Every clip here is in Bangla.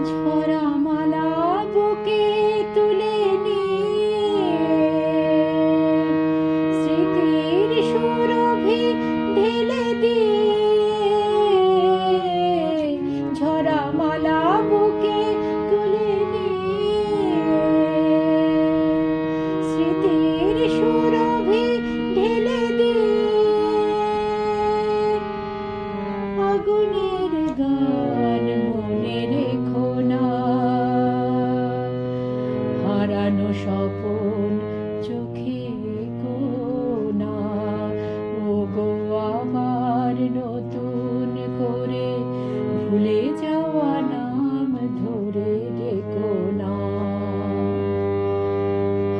ঝরা মালা বুকে তুলে নিয়ে স্মৃতির সুরভি ঢেলে দিয়ে ঝরা মালা বুকে তুলে নিয়ে স্মৃতির সুরভি ঢেলে দিয়ে আগুনের গান মনে রেখো না, হারানো স্বপন চোখে কোনা। ওগো আমার নতুন করে ভুলে যাওয়া নাম ধরে রেখো না,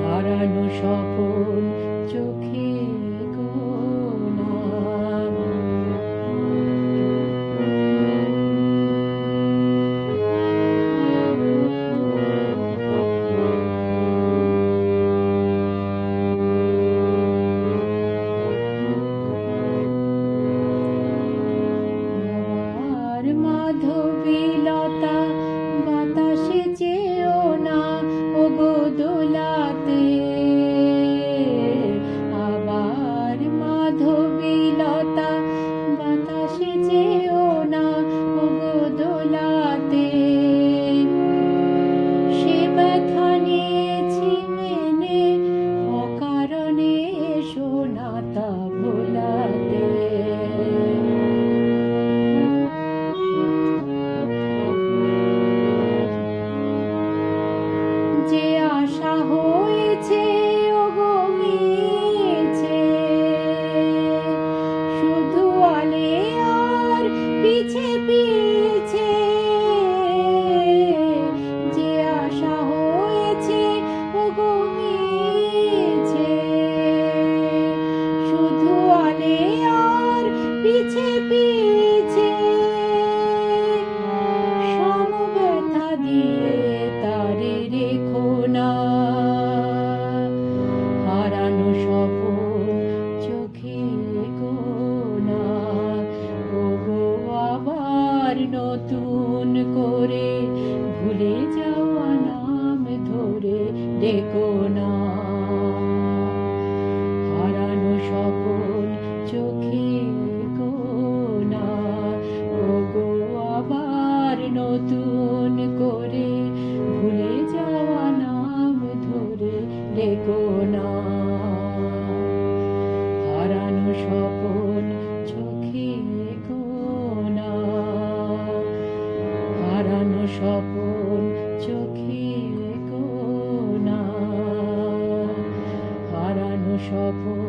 হারানো স্বপন চোখে কোনা। মাধবীলতা বাতাসে চেও না ওগো দোলাতে, আবার মাধবীলতা বাতাসে চেও না ওগো দোলাতে। সে ব্যথা নিয়েছি মেনে অকারণে শোনাতা ভোলাতে। যে আশা হয়েছে ওগো মিছে, শুধু আলে আর পিছে পিছে। যে আশা হয়েছে ওগো মিছে, শুধু আলে আর পিছে পিছে। সমব্যথা দিয়ে তারে রেখো না, হারানো স্বপন চোখে কোনা। ওগো আবার নতুন করে ভুলে যাওয়া নাম ধরে ডেকো না, হারানো স্বপন চোখে কোনা। ওগো আবার নতুন করে ভুলে যাওয়া নাম ধরে ডেকো না, হারানো স্বপন চোখে কোনা, হারানো স্বপন চোখে কোনা, হারানো স্বপন।